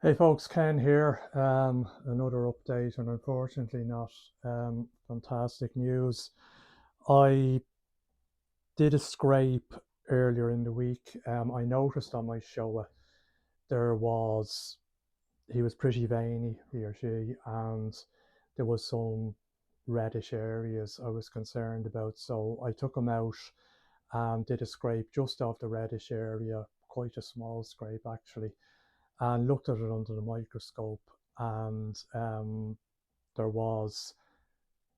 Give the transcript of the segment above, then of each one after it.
Hey folks, Ken here. Another update, and unfortunately not fantastic news. I did a scrape earlier in the week. I noticed on my show there was he was pretty veiny, he or she, and there was some reddish areas I was concerned about. So I took him out and did a scrape just off the reddish area, quite a small scrape actually, and looked at it under the microscope, and there was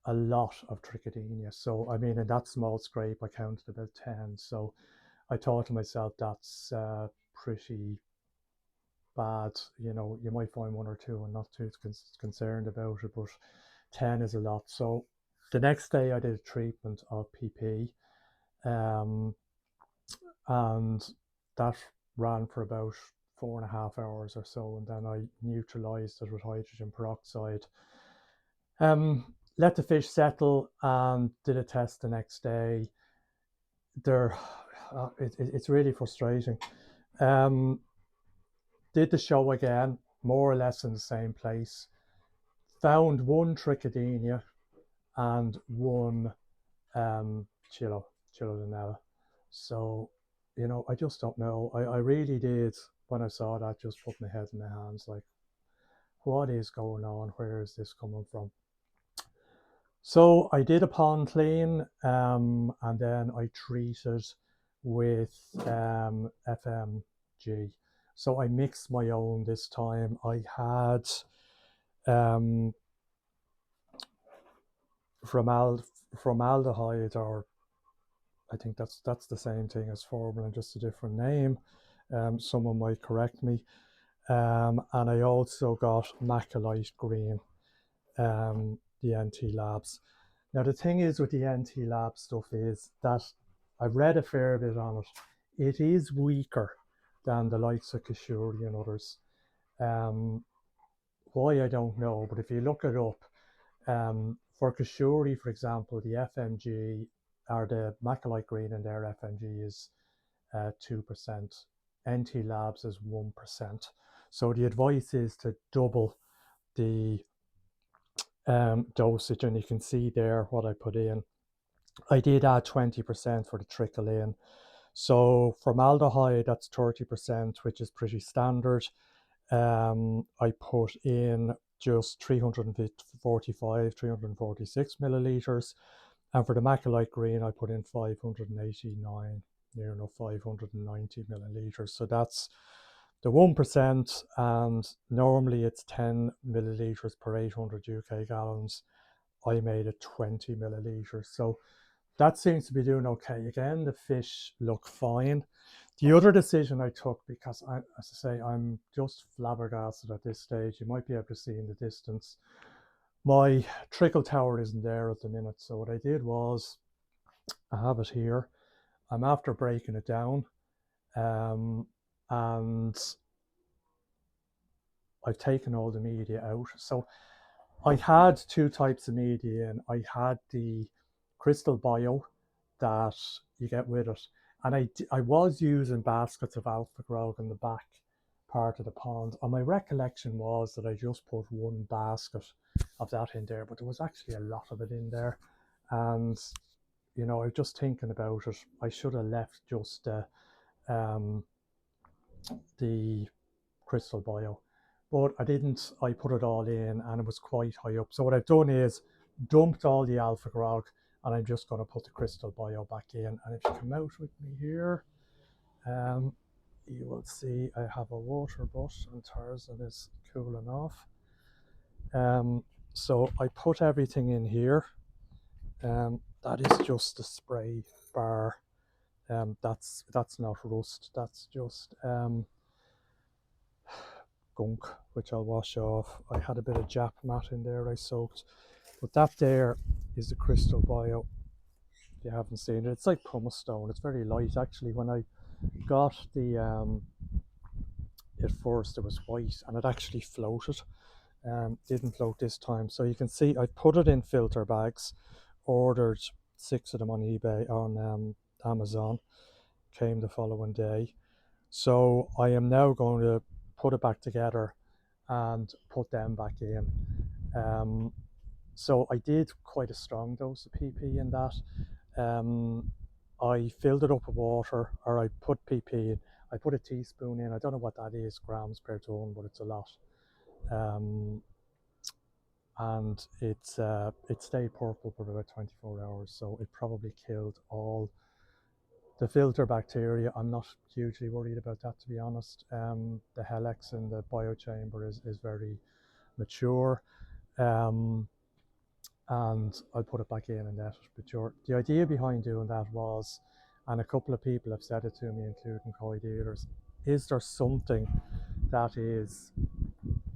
a lot of trichodynia. So, I mean, in that small scrape, I counted about 10. So I thought to myself, that's pretty bad. You know, you might find one or two and not too concerned about it, but 10 is a lot. So the next day, I did a treatment of PP, um, and that ran for about 4.5 hours or so, and then I neutralized it with hydrogen peroxide. Let the fish settle and did a test the next day. There, it's really frustrating. Um, did the show again, more or less in the same place. Found one trichodynia and one chilodonella. So, I just don't know. I really did, when I saw that, just put my head in my hands, like, what is going on? Where is this coming from? So I did a pond clean, and then I treated with FMG. So I mixed my own this time. I had um, formaldehyde, or I think that's the same thing as formalin, just a different name. Someone might correct me. And I also got macrolide green, the NT Labs. Now the thing is with the NT Lab stuff is that I've read a fair bit on it. It is weaker than the likes of Kashuri and others. Um, why I don't know, but if you look it up, for Kashuri, for example, the FMG or the macrolide green in their FMG is 2%. NT Labs is 1%. So the advice is to double the dosage, and you can see there what I put in. I did add 20% for the trickle in. So formaldehyde, that's 30%, which is pretty standard. I put in just 345, 346 milliliters. And for the macrolide green, I put in 589, near enough 590 milliliters. So that's the 1%, and normally it's 10 milliliters per 800 UK gallons. I made it 20 milliliters. So that seems to be doing okay. Again, the fish look fine. The other decision I took, because as I say, I'm just flabbergasted at this stage. You might be able to see in the distance. My trickle tower isn't there at the minute. So what I did was, I have it here. I'm after breaking it down, um, and I've taken all the media out. So I had two types of media in. I had the crystal bio that you get with it, and I was using baskets of alpha grog in the back part of the pond. And my recollection was that I just put one basket of that in there, but there was actually a lot of it in there. And I was just thinking about it. I should have left just um, the crystal bio, but I didn't. I put it all in, and it was quite high up. So what I've done is dumped all the alpha grog, and I'm just going to put the crystal bio back in. And if you come out with me here, um, you will see I have a water butt, and Tarzan is cooling off. So I put everything in here. That is just the spray bar. That's not rust. That's just gunk, which I'll wash off. I had a bit of Jap mat in there I soaked, but that there is the crystal bio. If you haven't seen it, it's like pumice stone. It's very light actually. When I got the it first, it was white and it actually floated. Didn't float this time. So you can see I put it in filter bags, ordered 6 of them on eBay, on Amazon, came the following day. So I am now going to put it back together and put them back in. So I did quite a strong dose of PP in that. I filled it up with water, or I put PP in. I put a teaspoon in. I don't know what that is, grams per ton, but it's a lot. And it stayed purple for about 24 hours, so it probably killed all the filter bacteria. I'm not hugely worried about that, to be honest. The helix in the biochamber is very mature. Um, and I put it back in and let it mature. The idea behind doing that was, and a couple of people have said it to me, including koi dealers, is there something that is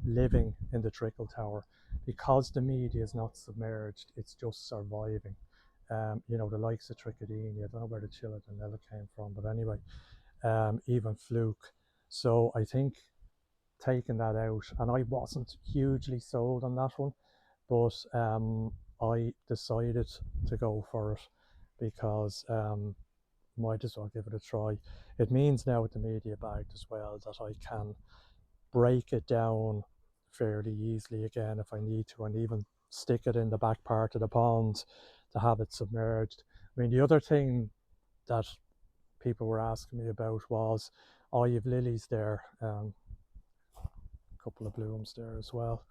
living in the trickle tower? Because the media is not submerged, it's just surviving. The likes of trichidini, I don't know where the chiladenella came from, but anyway, even fluke. So I think taking that out, and I wasn't hugely sold on that one, but I decided to go for it because might as well give it a try. It means now with the media bag as well that I can break it down fairly easily again if I need to, and even stick it in the back part of the pond to have it submerged. I mean, the other thing that people were asking me about was, oh, you've lilies there, a couple of blooms there as well.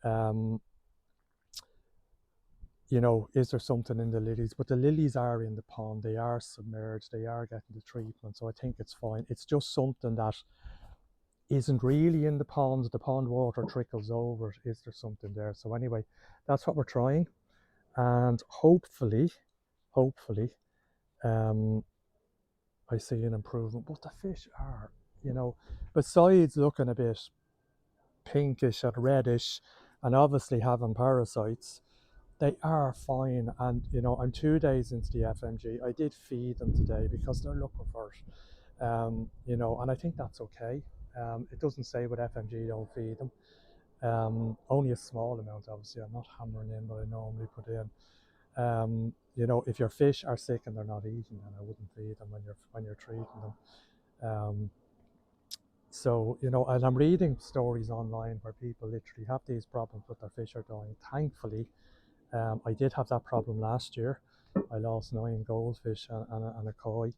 Um, is there something in the lilies? But the lilies are in the pond, they are submerged, they are getting the treatment, so I think it's fine. It's just something that isn't really in the pond water trickles over it. Is there something there? So anyway, that's what we're trying, and hopefully um I see an improvement. But the fish are, besides looking a bit pinkish and reddish and obviously having parasites, they are fine. And I'm 2 days into the FMG. I did feed them today because they're looking for it. And I think that's okay. It doesn't say with FMG don't feed them. Only a small amount, obviously. I'm not hammering in what I normally put in. If your fish are sick and they're not eating, then I wouldn't feed them when you're treating them. And I'm reading stories online where people literally have these problems, but their fish are dying. Thankfully, I did have that problem last year. I lost 9 goldfish and a koi.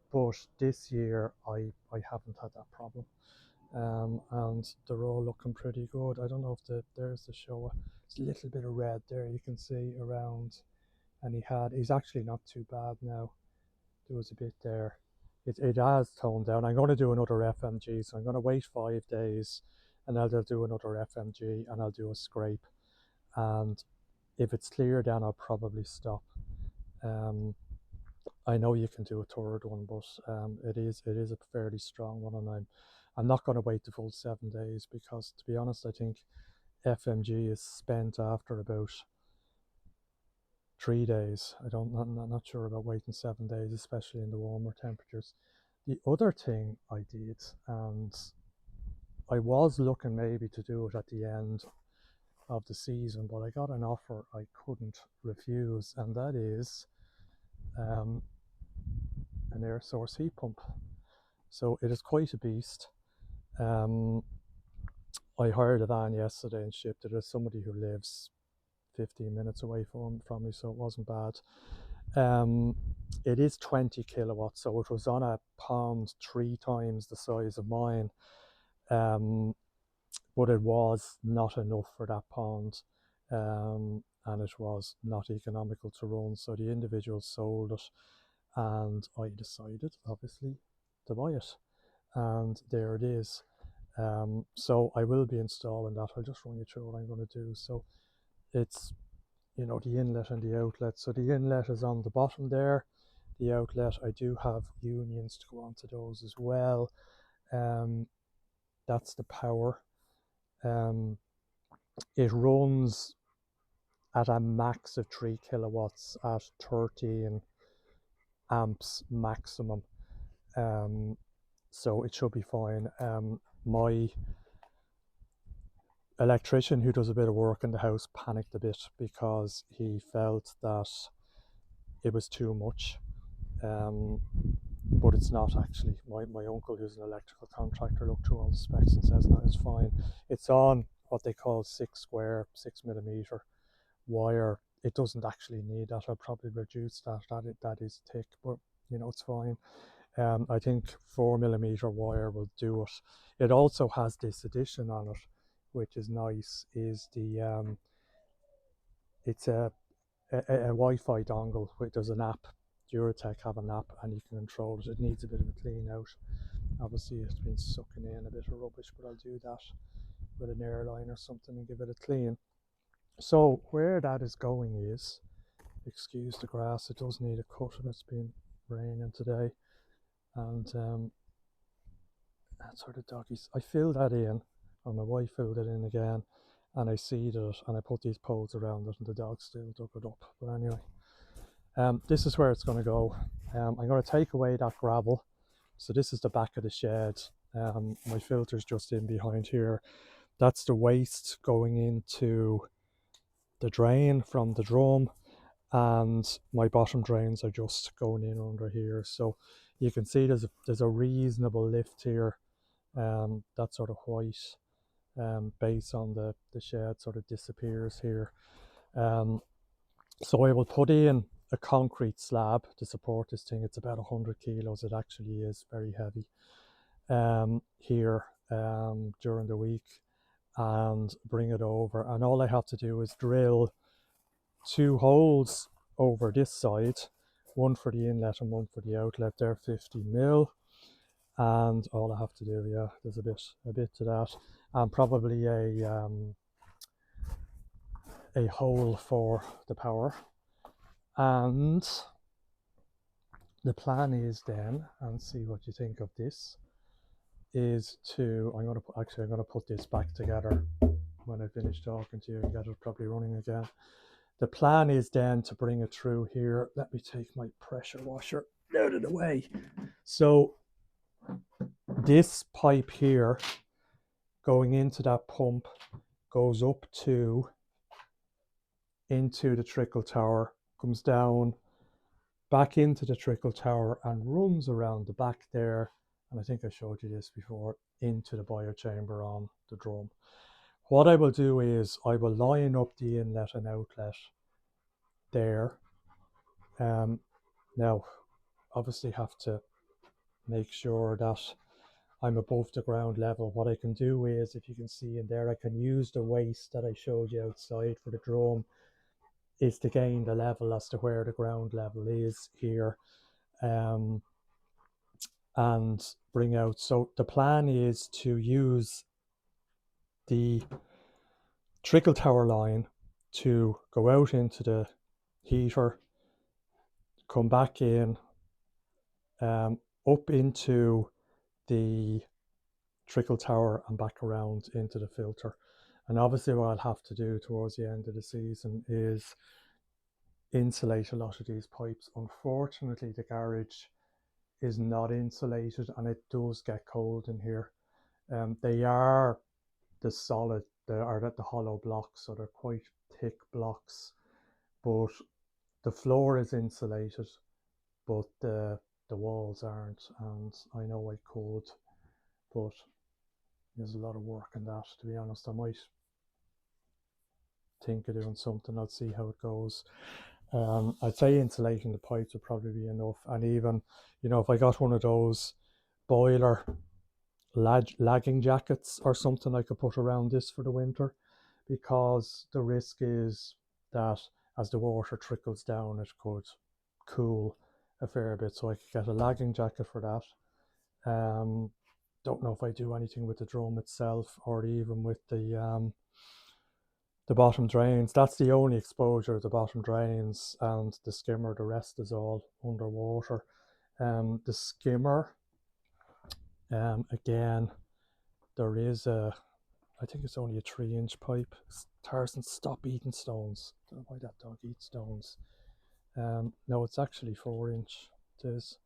But this year I haven't had that problem. And they're all looking pretty good. I don't know if there's the show. It's a little bit of red there you can see around, and he's actually not too bad now. There was a bit there. It has toned down. I'm going to do another FMG, so I'm going to wait 5 days, and I'll do another FMG, and I'll do a scrape. And if it's clear, then I'll probably stop. I know you can do a third one, but it is a fairly strong one, and I'm not going to wait the full 7 days because, to be honest, I think FMG is spent after about 3 days. I'm not sure about waiting 7 days, especially in the warmer temperatures. The other thing I did, and I was looking maybe to do it at the end of the season, but I got an offer I couldn't refuse, and that is an air source heat pump. So it is quite a beast. I hired a van yesterday and shipped it. As somebody who lives 15 minutes away from me, so it wasn't bad. It is 20 kilowatts, so it was on a pond 3 times the size of mine, but it was not enough for that pond, and it was not economical to run, so the individual sold it, and I decided, obviously, to buy it, and there it is. So I will be installing that. I'll just run you through what I'm going to do. So it's the inlet and the outlet. So the inlet is on the bottom there. The outlet, I do have unions to go onto those as well. That's the power. It runs at a max of 3 kilowatts at 13 amps maximum. So it should be fine. My electrician who does a bit of work in the house panicked a bit because he felt that it was too much. but it's not actually. My uncle, who's an electrical contractor, looked through all the specs and says no, it's fine. It's on what they call 6 millimeter wire. It doesn't actually need that. I'll probably reduce that. That is thick, but it's fine. I think 4 millimeter wire will do it. It also has this addition on it, which is nice. Is the it's a Wi-Fi dongle. There's an app. Duratech have an app, and you can control it. It needs a bit of a clean out. Obviously, it's been sucking in a bit of rubbish, but I'll do that with an airline or something and give it a clean. So where that is going is, excuse the grass, it does need a cut, and it's been raining today. And that's where the doggies. I filled that in, and my wife filled it in again, and I seeded it, and I put these poles around it, and the dogs still dug it up. But anyway, this is where it's going to go. I'm going to take away that gravel. So this is the back of the shed. My filter's just in behind here. That's the waste going into the drain from the drum, and my bottom drains are just going in under here. So you can see there's a reasonable lift here. That sort of white base on the shed sort of disappears here. So I will put in a concrete slab to support this thing. It's about 100 kilos. It actually is very heavy here during the week, and bring it over. And all I have to do is drill 2 holes over this side, one for the inlet and one for the outlet. They're 50 mil. And all I have to do, yeah, there's a bit to that, and probably a hole for the power. And the plan is then, and see what you think of this, is to, I'm going to put this back together when I finish talking to you and get it probably running again. The plan is then to bring it through here. Let me take my pressure washer out of the way. So this pipe here going into that pump goes up into the trickle tower, comes down back into the trickle tower, and runs around the back there. And I think I showed you this before, into the biochamber on the drum. What I will do is I will line up the inlet and outlet there. Now, obviously have to make sure that I'm above the ground level. What I can do is, if you can see in there, I can use the waste that I showed you outside for the drum, is to gain the level as to where the ground level is here, and bring out. So the plan is to use the trickle tower line to go out into the heater, come back in, up into the trickle tower and back around into the filter. And obviously what I'll have to do towards the end of the season is insulate a lot of these pipes. Unfortunately, the garage is not insulated, and it does get cold in here. They are the solid, they are the hollow blocks, so they're quite thick blocks, but the floor is insulated, but the walls aren't. And I know I could, but there's a lot of work in that, to be honest. I might think of doing something. I'll see how it goes. I'd say insulating the pipes would probably be enough. And even, if I got one of those boiler lagging jackets or something, I could put around this for the winter, because the risk is that as the water trickles down, it could cool a fair bit. So I could get a lagging jacket for that. Don't know if I do anything with the drum itself, or even with the bottom drains. That's the only exposure, the bottom drains and the skimmer. The rest is all underwater. The skimmer, again, there is I think it's only a 3-inch pipe. Tarzan, stop eating stones. I don't know why that dog eats stones. No, it's actually 4-inch. It is,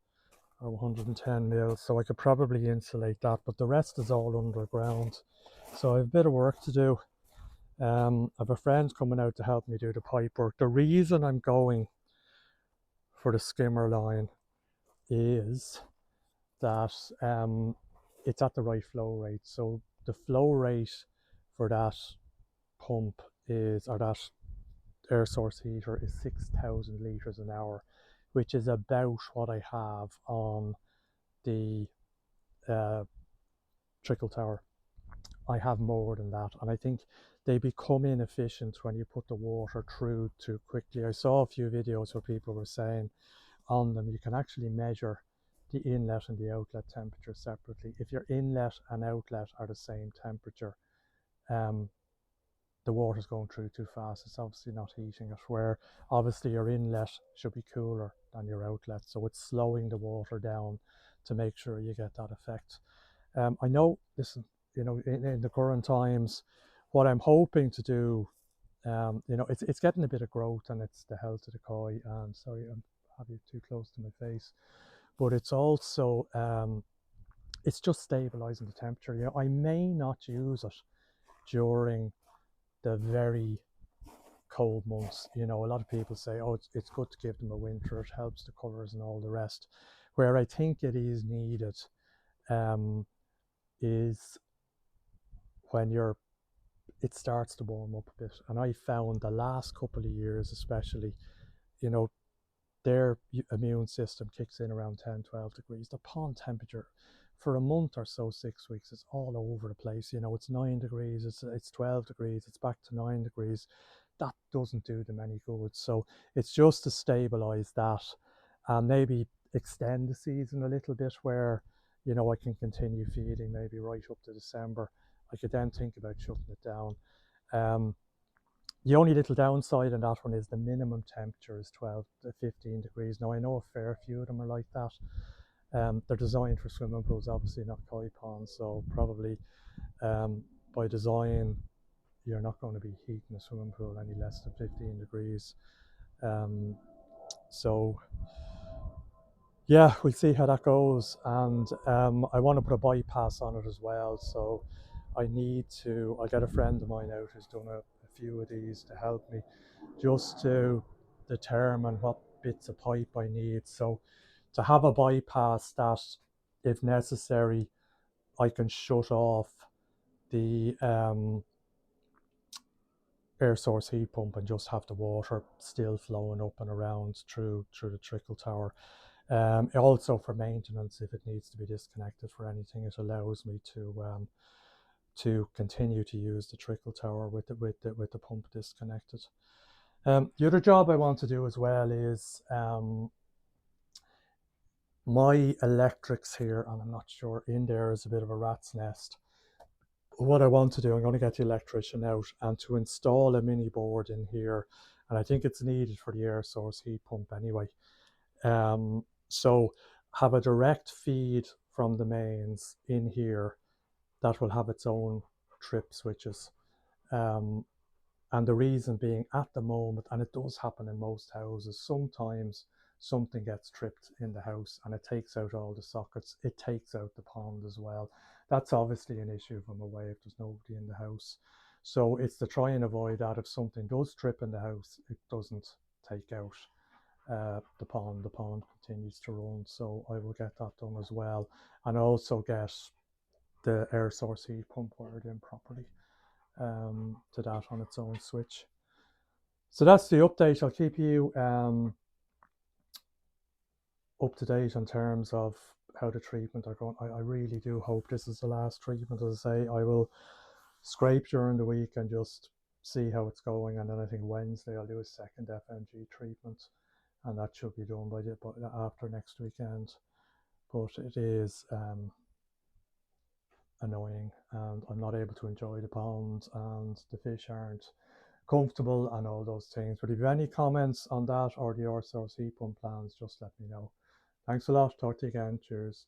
or 110 mil. So I could probably insulate that, but the rest is all underground. So I have a bit of work to do. I have a friend coming out to help me do the pipe work. The reason I'm going for the skimmer line is that it's at the right flow rate. So the flow rate for that pump is, or that air source heater, is 6,000 litres an hour, which is about what I have on the trickle tower. I have more than that, and I think they become inefficient when you put the water through too quickly. I saw a few videos where people were saying on them you can actually measure the inlet and the outlet temperature separately. If your inlet and outlet are the same temperature, the water's going through too fast. It's obviously not heating it, where obviously your inlet should be cooler than your outlet, so it's slowing the water down to make sure you get that effect. I know, listen, in the current times, what I'm hoping to do, it's getting a bit of growth, and it's the health of the koi. And sorry, I'm having you too close to my face, but it's also it's just stabilizing the temperature. I may not use it during the very cold months. A lot of people say, oh, it's good to give them a winter, it helps the colors and all the rest. Where I think it is needed is when it starts to warm up a bit. And I found the last couple of years especially, their immune system kicks in around 10-12 degrees. The pond temperature for a month or so, 6 weeks, is all over the place. It's 9 degrees, it's 12 degrees, it's back to 9 degrees. That doesn't do them any good. So it's just to stabilize that, and maybe extend the season a little bit, where I can continue feeding maybe right up to December. I could then think about shutting it down. The only little downside on that one is the minimum temperature is 12 to 15 degrees. Now, I know a fair few of them are like that. They're designed for swimming pools, obviously not koi ponds, so probably by design you're not going to be heating a swimming pool any less than 15 degrees. So yeah, we'll see how that goes. And I want to put a bypass on it as well, so I get a friend of mine out who's done a few of these to help me, just to determine what bits of pipe I need. So to have a bypass that, if necessary, I can shut off the air source heat pump and just have the water still flowing up and around through the trickle tower. Also for maintenance, if it needs to be disconnected for anything, it allows me to continue to use the trickle tower with the pump disconnected. The other job I want to do as well is my electrics here, and I'm not sure, in there is a bit of a rat's nest. What I want to do, I'm going to get the electrician out and to install a mini board in here, and I think it's needed for the air source heat pump anyway. So have a direct feed from the mains in here that will have its own trip switches. And the reason being, at the moment, and it does happen in most houses, sometimes something gets tripped in the house and it takes out all the sockets. It takes out the pond as well. That's obviously an issue from away if there's nobody in the house. So it's to try and avoid that. If something does trip in the house, it doesn't take out the pond. The pond continues to run. So I will get that done as well, and also get the air source heat pump wired in properly to that on its own switch. So that's the update. I'll keep you up to date in terms of how the treatment are going. I really do hope this is the last treatment. As I say, I will scrape during the week and just see how it's going, and then I think Wednesday I'll do a second FMG treatment, and that should be done by after next weekend. But it is annoying, and I'm not able to enjoy the pond, and the fish aren't comfortable and all those things. But if you have any comments on that or the air source heat pump plans, just let me know. Thanks a lot. Talk to you again. Cheers.